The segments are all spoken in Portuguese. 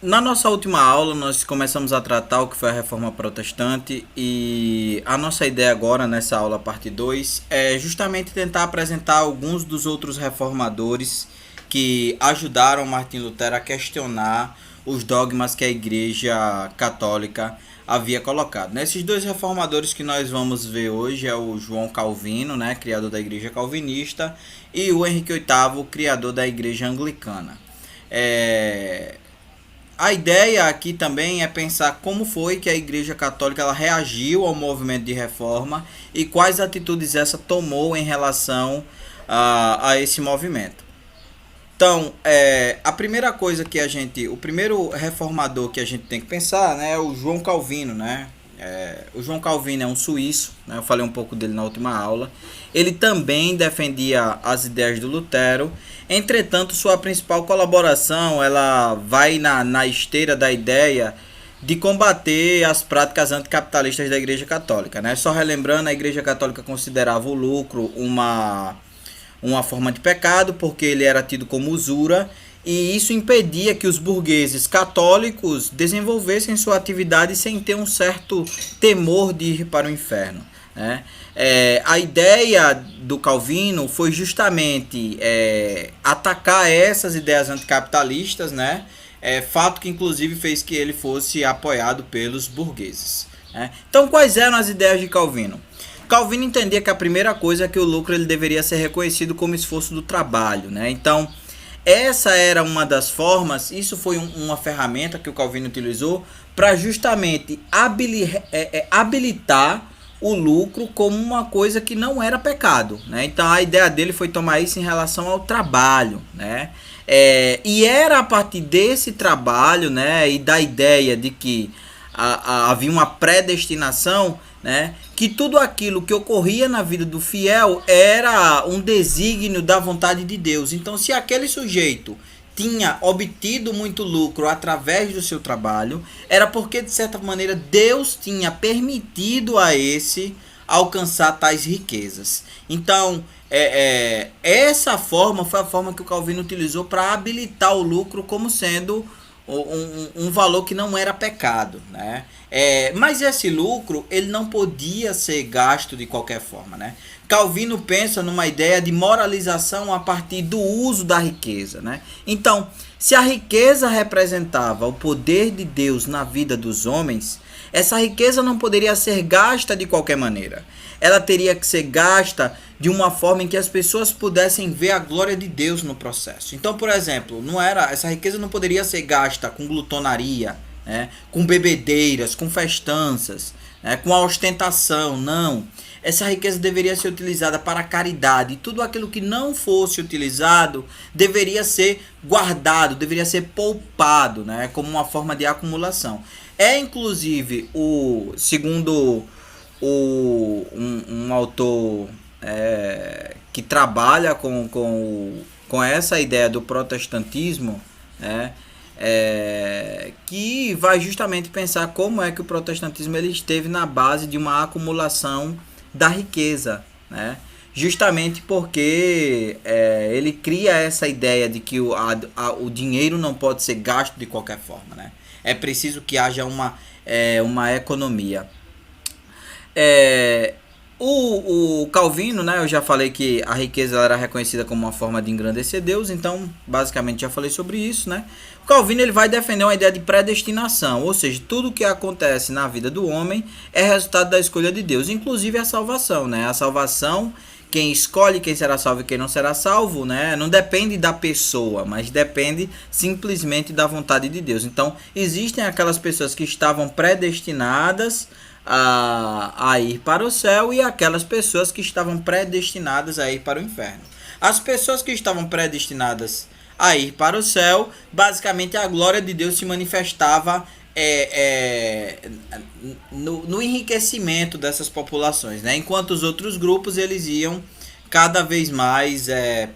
Na nossa última aula, nós começamos a tratar o que foi a Reforma Protestante e a nossa ideia agora, nessa aula parte 2 é justamente tentar apresentar alguns dos outros reformadores que ajudaram Martim Lutero a questionar os dogmas que a Igreja Católica havia colocado. Nesses dois reformadores que nós vamos ver hoje é o João Calvino, né, criador da Igreja Calvinista, e o Henrique VIII, criador da Igreja Anglicana. É, a ideia aqui também é pensar como foi que a Igreja Católica ela reagiu ao movimento de reforma e quais atitudes essa tomou em relação a esse movimento. Então, a primeira coisa que o primeiro reformador que a gente tem que pensar, né, é o João Calvino, né? O João Calvino é um suíço, né? Eu falei um pouco dele na última aula. Ele também defendia as ideias do Lutero. Entretanto, sua principal colaboração ela vai na esteira da ideia de combater as práticas anticapitalistas da Igreja Católica, né? Só relembrando, a Igreja Católica considerava o lucro uma forma de pecado, porque ele era tido como usura, e isso impedia que os burgueses católicos desenvolvessem sua atividade sem ter um certo temor de ir para o inferno, né? A ideia do Calvino foi justamente atacar essas ideias anticapitalistas, né? Fato que inclusive fez que ele fosse apoiado pelos burgueses, né? Então, quais eram as ideias de Calvino? Calvino entendia que a primeira coisa é que o lucro ele deveria ser reconhecido como esforço do trabalho, né? Então, essa era uma das formas, isso foi uma ferramenta que o Calvino utilizou para justamente habilitar o lucro como uma coisa que não era pecado, né? Então, a ideia dele foi tomar isso em relação ao trabalho, né? E era a partir desse trabalho, né, e da ideia de que havia uma predestinação, né, que tudo aquilo que ocorria na vida do fiel era um desígnio da vontade de Deus. Então, se aquele sujeito tinha obtido muito lucro através do seu trabalho, era porque, de certa maneira, Deus tinha permitido a esse alcançar tais riquezas. Então, essa forma foi a forma que o Calvino utilizou para habilitar o lucro como sendo um valor que não era pecado, né? Mas esse lucro ele não podia ser gasto de qualquer forma, né? Calvino pensa numa ideia de moralização a partir do uso da riqueza, né? Então, se a riqueza representava o poder de Deus na vida dos homens, essa riqueza não poderia ser gasta de qualquer maneira. Ela teria que ser gasta de uma forma em que as pessoas pudessem ver a glória de Deus no processo. Então, por exemplo, essa riqueza não poderia ser gasta com glutonaria, né, com bebedeiras, com festanças, né, com a ostentação, não. Essa riqueza deveria ser utilizada para a caridade. E tudo aquilo que não fosse utilizado deveria ser guardado, deveria ser poupado, né, como uma forma de acumulação. Inclusive, segundo um autor que trabalha com essa ideia do protestantismo, né, que vai justamente pensar como é que o protestantismo ele esteve na base de uma acumulação da riqueza, né? Justamente porque ele cria essa ideia de que o dinheiro não pode ser gasto de qualquer forma, né? É preciso que haja uma economia. O Calvino, né, eu já falei que a riqueza era reconhecida como uma forma de engrandecer Deus, então basicamente já falei sobre isso, né? O Calvino ele vai defender uma ideia de predestinação, ou seja, tudo que acontece na vida do homem é resultado da escolha de Deus, inclusive a salvação, né? A salvação, quem escolhe quem será salvo e quem não será salvo, né? Não depende da pessoa, mas depende simplesmente da vontade de Deus. Então, existem aquelas pessoas que estavam predestinadas a ir para o céu e aquelas pessoas que estavam predestinadas a ir para o inferno. As pessoas que estavam predestinadas a ir para o céu, basicamente a glória de Deus se manifestava no enriquecimento dessas populações, né? Enquanto os outros grupos eles iam cada vez mais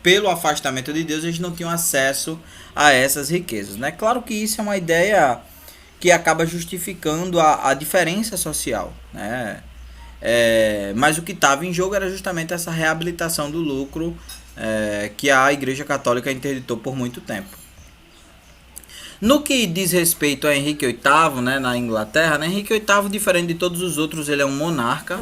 pelo afastamento de Deus, eles não tinham acesso a essas riquezas, né? Claro que isso é uma ideia que acaba justificando a diferença social, né? Mas o que estava em jogo era justamente essa reabilitação do lucro que a Igreja Católica interditou por muito tempo. No que diz respeito a Henrique VIII, né, na Inglaterra, né, Henrique VIII, diferente de todos os outros, ele é um monarca.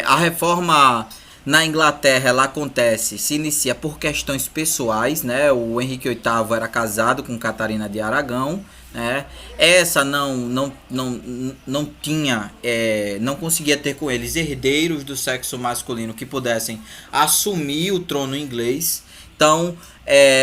A reforma na Inglaterra ela acontece, se inicia por questões pessoais, né? O Henrique VIII era casado com Catarina de Aragão, né? Essa não tinha, não conseguia ter com eles herdeiros do sexo masculino que pudessem assumir o trono inglês. Então,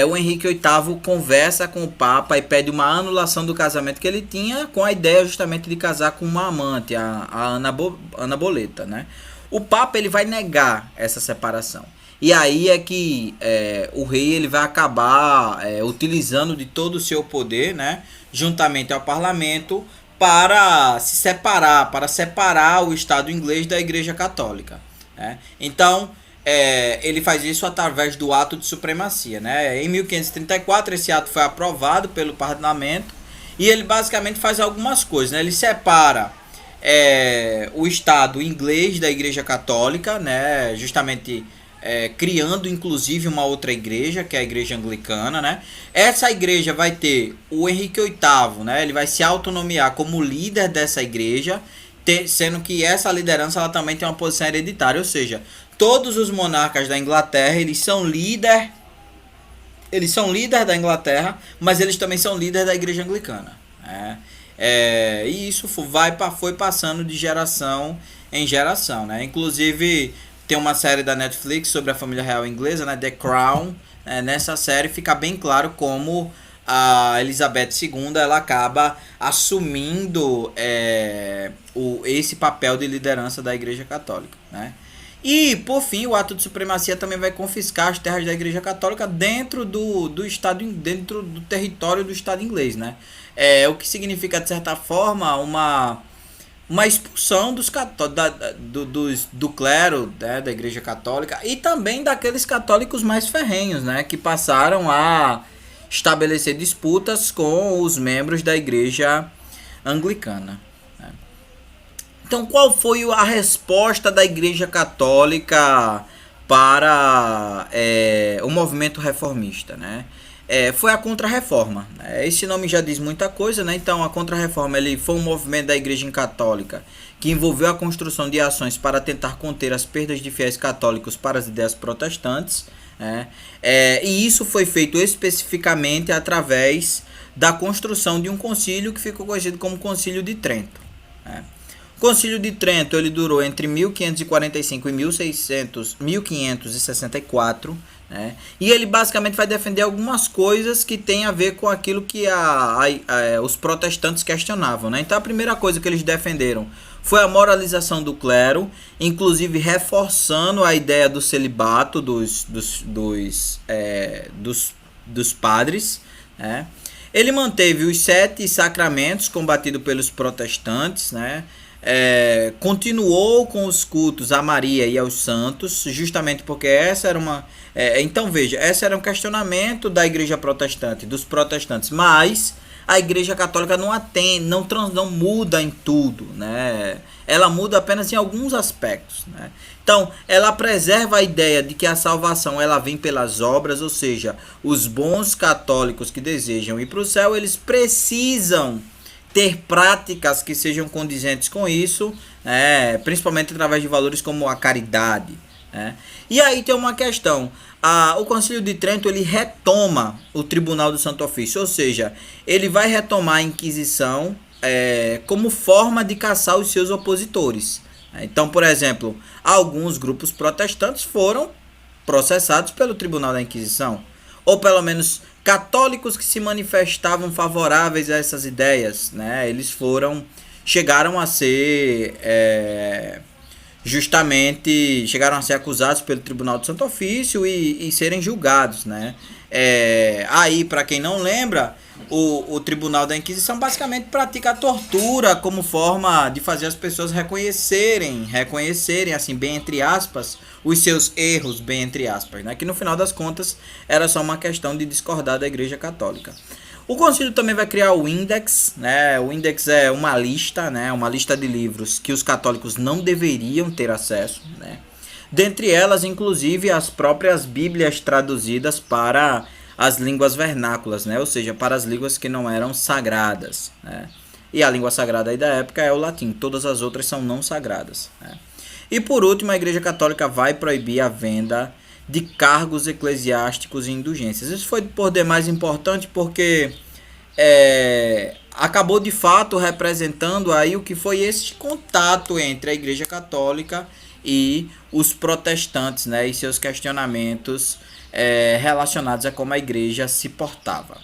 o Henrique VIII conversa com o Papa e pede uma anulação do casamento que ele tinha, com a ideia justamente de casar com uma amante, a Ana Boleta, né? O Papa ele vai negar essa separação. E aí é que o rei ele vai acabar utilizando de todo o seu poder, né, juntamente ao parlamento, para separar o Estado inglês da Igreja Católica, né? Então, ele faz isso através do ato de supremacia, né? Em 1534 esse ato foi aprovado pelo parlamento e ele basicamente faz algumas coisas, né? Ele separa o Estado inglês da Igreja Católica, né? Justamente criando inclusive uma outra igreja, que é a Igreja Anglicana, né? Essa igreja vai ter o Henrique VIII, né? Ele vai se autonomear como líder dessa igreja, sendo que essa liderança ela também tem uma posição hereditária, ou seja, todos os monarcas da Inglaterra, eles são líder da Inglaterra, mas eles também são líder da Igreja Anglicana, né? E isso foi passando de geração em geração, né? Inclusive tem uma série da Netflix sobre a família real inglesa, né? The Crown. Nessa série fica bem claro como a Elizabeth II ela acaba assumindo esse papel de liderança da Igreja Católica, né? E, por fim, o ato de supremacia também vai confiscar as terras da Igreja Católica dentro do Estado, dentro do território do Estado inglês, né? O que significa, de certa forma, uma expulsão do clero, né, da Igreja Católica e também daqueles católicos mais ferrenhos, né, que passaram a estabelecer disputas com os membros da Igreja Anglicana. Então, qual foi a resposta da Igreja Católica para o movimento reformista, né? Foi a Contra-Reforma. Esse nome já diz muita coisa, né? Então, a Contra-Reforma ele foi um movimento da Igreja Católica que envolveu a construção de ações para tentar conter as perdas de fiéis católicos para as ideias protestantes, né? E isso foi feito especificamente através da construção de um concílio que ficou conhecido como Concílio de Trento, né? O Concílio de Trento ele durou entre 1545 e 1564, né? E ele basicamente vai defender algumas coisas que tem a ver com aquilo que os protestantes questionavam, né? Então a primeira coisa que eles defenderam foi a moralização do clero, inclusive reforçando a ideia do celibato dos padres, né? Ele manteve os 7 sacramentos combatidos pelos protestantes, né? Continuou com os cultos a Maria e aos santos, justamente porque essa era uma... então veja, esse era um questionamento da igreja protestante, dos protestantes, mas a igreja católica não muda em tudo, né? Ela muda apenas em alguns aspectos, né? Então, ela preserva a ideia de que a salvação ela vem pelas obras, ou seja, os bons católicos que desejam ir para o céu, eles precisam ter práticas que sejam condizentes com isso, principalmente através de valores como a caridade, né? E aí tem uma questão, o Concílio de Trento ele retoma o Tribunal do Santo Ofício, ou seja, ele vai retomar a Inquisição como forma de caçar os seus opositores. Então, por exemplo, alguns grupos protestantes foram processados pelo Tribunal da Inquisição, ou pelo menos católicos que se manifestavam favoráveis a essas ideias, né? Eles chegaram a ser chegaram a ser acusados pelo Tribunal do Santo Ofício e serem julgados, né? Aí, para quem não lembra, o Tribunal da Inquisição basicamente pratica a tortura como forma de fazer as pessoas reconhecerem, assim, bem entre aspas, os seus erros, bem entre aspas, né? Que no final das contas era só uma questão de discordar da Igreja Católica. O concílio também vai criar o Index, né? O Index é uma lista, né? Uma lista de livros que os católicos não deveriam ter acesso, né? Dentre elas, inclusive, as próprias Bíblias traduzidas para as línguas vernáculas, né? Ou seja, para as línguas que não eram sagradas, né? E a língua sagrada aí da época é o latim, todas as outras são não sagradas, né? E por último, a Igreja Católica vai proibir a venda de cargos eclesiásticos e indulgências. Isso foi por demais importante porque acabou de fato representando aí o que foi esse contato entre a Igreja Católica e os protestantes, né, e seus questionamentos relacionados a como a igreja se portava.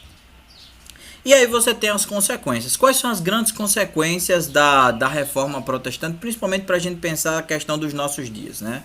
E aí você tem as consequências. Quais são as grandes consequências da reforma protestante, principalmente para a gente pensar a questão dos nossos dias, né?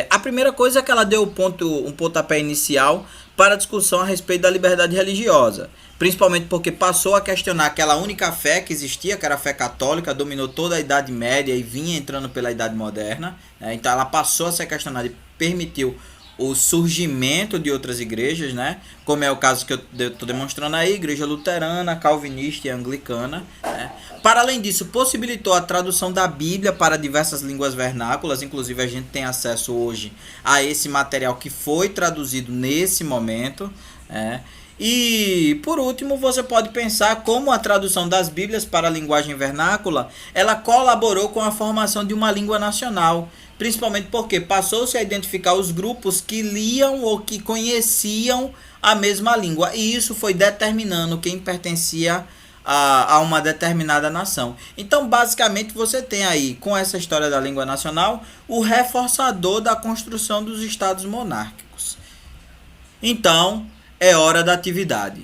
A primeira coisa é que ela deu um pontapé inicial para a discussão a respeito da liberdade religiosa, principalmente porque passou a questionar aquela única fé que existia, que era a fé católica, dominou toda a Idade Média e vinha entrando pela Idade Moderna, né? Então ela passou a ser questionada e permitiu o surgimento de outras igrejas, né? Como é o caso que eu estou demonstrando aí, igreja luterana, calvinista e anglicana, né? Para além disso, possibilitou a tradução da Bíblia para diversas línguas vernáculas, inclusive a gente tem acesso hoje a esse material que foi traduzido nesse momento, né? E por último, você pode pensar como a tradução das Bíblias para a linguagem vernácula, ela colaborou com a formação de uma língua nacional, principalmente porque passou-se a identificar os grupos que liam ou que conheciam a mesma língua, e isso foi determinando quem pertencia a uma determinada nação. Então, basicamente, você tem aí, com essa história da língua nacional, o reforçador da construção dos estados monárquicos. Então, é hora da atividade.